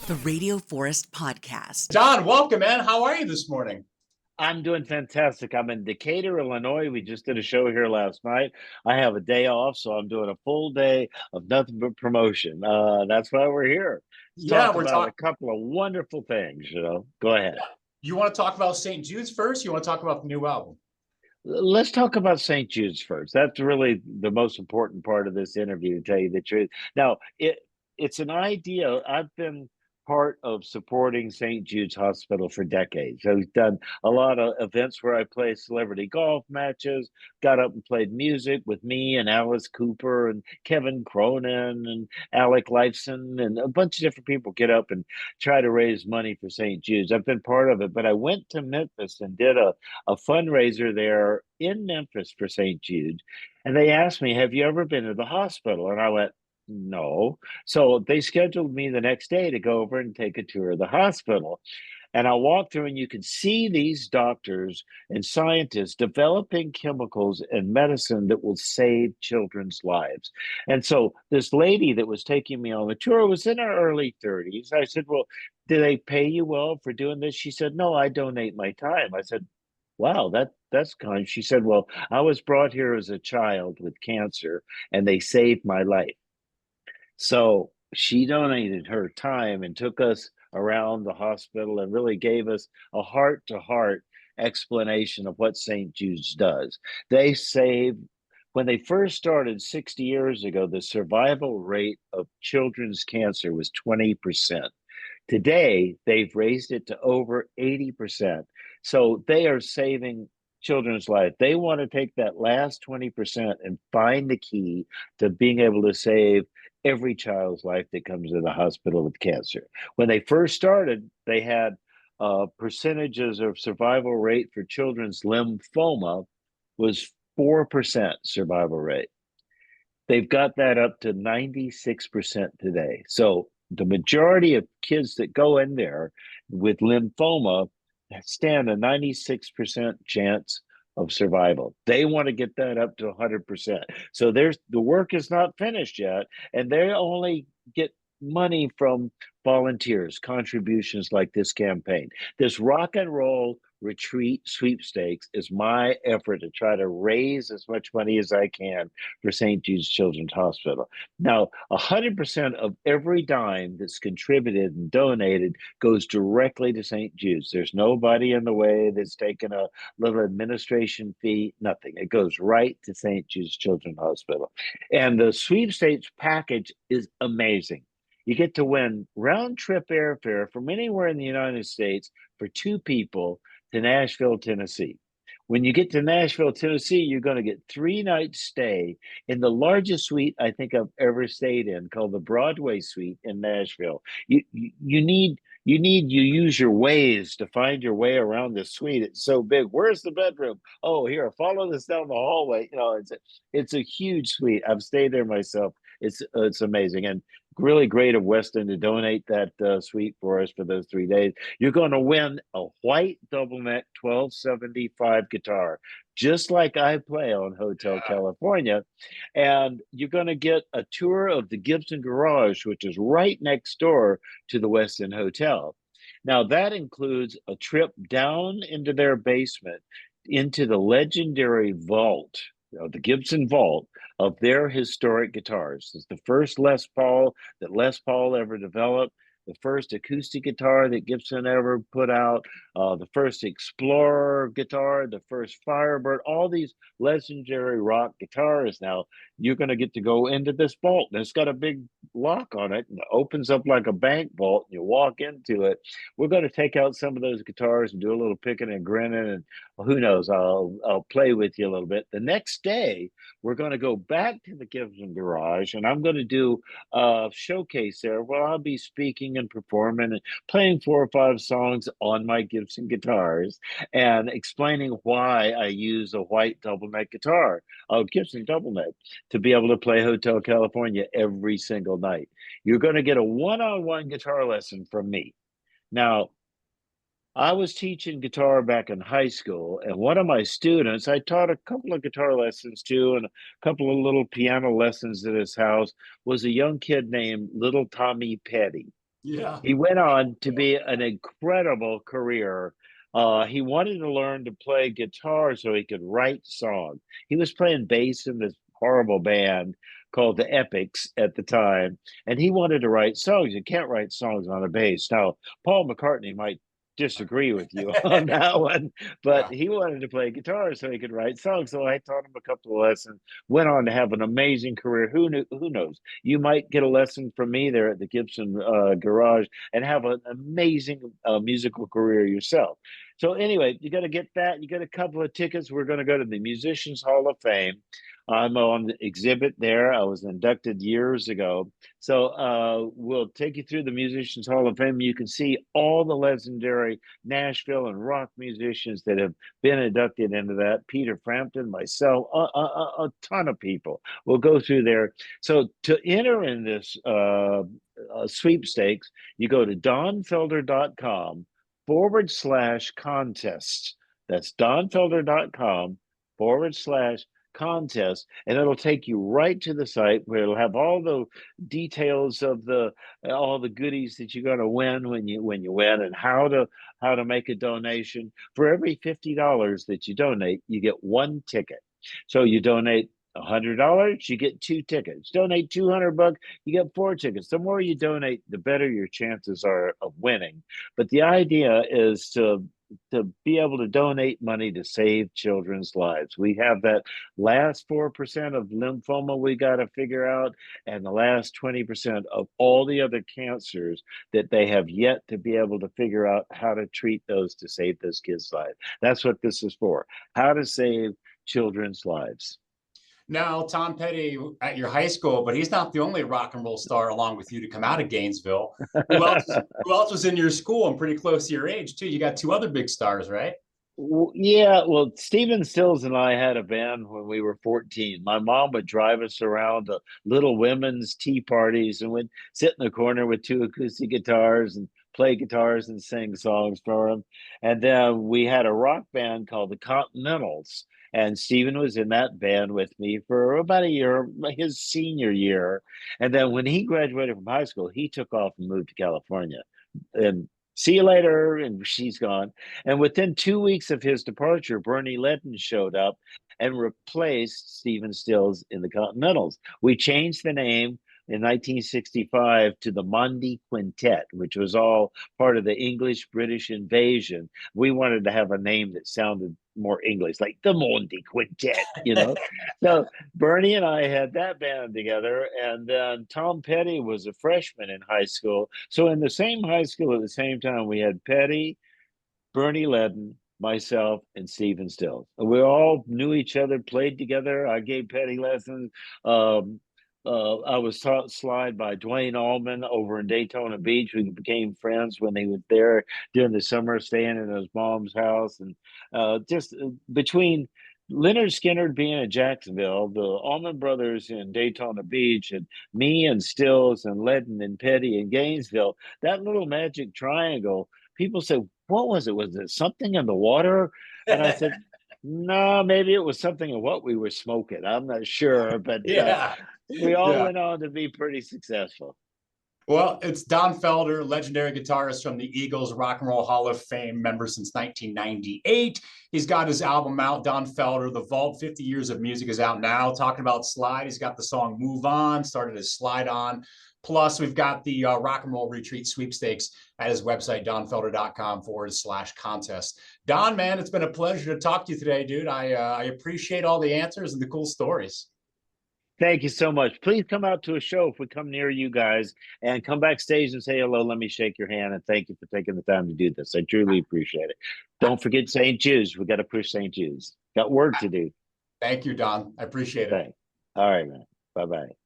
the Radio Forest Podcast. John, welcome, man. How are you this morning? I'm doing fantastic. I'm in Decatur, Illinois. We just did a show here last night. I have a day off, so I'm doing a full day of nothing but promotion. That's why we're here. Yeah, Talk we're about talking. a couple of wonderful things, Go ahead. You want to talk about St. Jude's first? You want to talk about the new album? Let's talk about St. Jude's first. That's really the most important part of this interview, to tell you the truth. Now, it's an idea. I've been part of supporting St. Jude's Hospital for decades. I've done a lot of events where I play celebrity golf matches, got up and played music with me and Alice Cooper and Kevin Cronin and Alec Lifeson, and a bunch of different people get up and try to raise money for St. Jude's. I've been part of it, but I went to Memphis and did a fundraiser there in Memphis for St. Jude. And they asked me, have you ever been to the hospital? And I went, no. So they scheduled me the next day to go over and take a tour of the hospital. And I walked through, and you could see these doctors and scientists developing chemicals and medicine that will save children's lives. And so this lady that was taking me on the tour was in her early 30s. I said, well, do they pay you well for doing this? She said, no, I donate my time. I said, wow, that's kind. She said, well, I was brought here as a child with cancer, and they saved my life. So she donated her time and took us around the hospital and really gave us a heart-to-heart explanation of what St. Jude's does. They saved, when they first started 60 years ago, the survival rate of children's cancer was 20%. Today, they've raised it to over 80%. So they are saving children's life. They want to take that last 20% and find the key to being able to save every child's life that comes to the hospital with cancer. When they first started, they had percentages of survival rate for children's lymphoma was 4% survival rate. They've got that up to 96% today. So the majority of kids that go in there with lymphoma stand a 96% chance of survival. They want to get that up to 100%. So the work is not finished yet, and they only get money from volunteers, contributions like this campaign. This Rock and Roll Retreat Sweepstakes is my effort to try to raise as much money as I can for St. Jude's Children's Hospital. Now, 100% of every dime that's contributed and donated goes directly to St. Jude's. There's nobody in the way that's taken a little administration fee, nothing. It goes right to St. Jude's Children's Hospital. And the sweepstakes package is amazing. You get to win round-trip airfare from anywhere in the United States for two people to Nashville, Tennessee. When you get to Nashville, Tennessee, you're going to get 3-night stay in the largest suite I think I've ever stayed in, called the Broadway Suite in Nashville. You use your Waze to find your way around this suite. It's so big. Where's the bedroom? Oh, here, follow this down the hallway. It's a huge suite. I've stayed there myself. It's amazing. And really great of Weston to donate that suite for us for those 3 days. You're going to win a white double neck 1275 guitar, just like I play on Hotel California. And you're going to get a tour of the Gibson Garage, which is right next door to the Westin Hotel. Now, that includes a trip down into their basement, into the legendary vault, the Gibson vault of their historic guitars. It's the first Les Paul that Les Paul ever developed, the first acoustic guitar that Gibson ever put out, the first Explorer guitar, the first Firebird, all these legendary rock guitars. Now, you're going to get to go into this vault, and it's got a big lock on it, and it opens up like a bank vault, and you walk into it. We're going to take out some of those guitars and do a little picking and grinning, and who knows, I'll play with you a little bit. The next day, we're going to go back to the Gibson Garage, and I'm going to do a showcase there where I'll be speaking and performing and playing 4 or 5 songs on my Gibson guitars and explaining why I use a white double neck guitar, a Gibson double neck, to be able to play Hotel California every single night. You're going to get a one-on-one guitar lesson from me. Now, I was teaching guitar back in high school, and one of my students, I taught a couple of guitar lessons too, and a couple of little piano lessons at his house, was a young kid named Little Tommy Petty. Yeah. He went on to be an incredible career. He wanted to learn to play guitar so he could write songs. He was playing bass in this horrible band called the Epics at the time, and he wanted to write songs. You can't write songs on a bass. Now, Paul McCartney might disagree with you on that one, but Yeah. he wanted to play guitar so he could write songs. So I taught him a couple of lessons. Went on to have an amazing career. Who knew? Who knows? You might get a lesson from me there at the Gibson garage and have an amazing musical career yourself. So anyway, you got to get that. You get a couple of tickets. We're going to go to the Musicians Hall of Fame. I'm on the exhibit there. I was inducted years ago. So we'll take you through the Musicians Hall of Fame. You can see all the legendary Nashville and rock musicians that have been inducted into that. Peter Frampton, myself, a ton of people. We'll go through there. So to enter in this sweepstakes, you go to donfelder.com/contest. That's donfelder.com/contest, and it'll take you right to the site where it'll have all the details of the all the goodies that you're going to win when you win, and how to make a donation. For every $50 that you donate, you get one ticket. So you donate $100, you get two tickets. Donate $200, you get four tickets. The more you donate, the better your chances are of winning. But the idea is to be able to donate money to save children's lives. We have that last 4% of lymphoma we got to figure out, and the last 20% of all the other cancers that they have yet to be able to figure out how to treat those to save those kids' lives. That's what this is for. How to save children's lives. Now, Tom Petty at your high school, but he's not the only rock and roll star along with you to come out of Gainesville. Who else was in your school and pretty close to your age too? You got two other big stars, right? Yeah, well, Stephen Stills and I had a band when we were 14. My mom would drive us around to little women's tea parties and would sit in the corner with two acoustic guitars and play guitars and sing songs for them. And then we had a rock band called the Continentals. And Stephen was in that band with me for about a year, his senior year. And then when he graduated from high school, he took off and moved to California. And see you later, and she's gone. And within 2 weeks of his departure, Bernie Leadon showed up and replaced Stephen Stills in the Continentals. We changed the name in 1965 to the Mondi Quintet, which was all part of the English British invasion. We wanted to have a name that sounded more English, like the Mondi Quintet. So Bernie and I had that band together, and then Tom Petty was a freshman in high school. So in the same high school at the same time, we had Petty, Bernie Leadon, myself, and Stephen Stills. And we all knew each other, played together. I gave Petty lessons. I was taught slide by Dwayne Allman over in Daytona Beach. We became friends when he was there during the summer, staying in his mom's house. And just between Leonard Skinner being in Jacksonville, the Allman Brothers in Daytona Beach, and me and Stills and Leadon and Petty in Gainesville, that little magic triangle, people said, what was it? Was it something in the water? And I said, no, maybe it was something in what we were smoking. I'm not sure, but Yeah. we all Yeah. went on to be pretty successful. Well, it's Don Felder, legendary guitarist from the Eagles Rock and Roll Hall of Fame, member since 1998. He's got his album out, Don Felder, The Vault, 50 Years of Music is out now. Talking about slide, he's got the song Move On, started his Slide On. Plus, we've got the Rock and Roll Retreat Sweepstakes at his website, donfelder.com/contest. Don, man, it's been a pleasure to talk to you today, dude. I appreciate all the answers and the cool stories. Thank you so much. Please come out to a show if we come near you guys, and come backstage and say hello. Let me shake your hand, and thank you for taking the time to do this. I truly appreciate it. Don't forget St. Jude's. We got to push St. Jude's. Got work to do. Thank you, Don. I appreciate it. Thanks. All right, man. Bye-bye.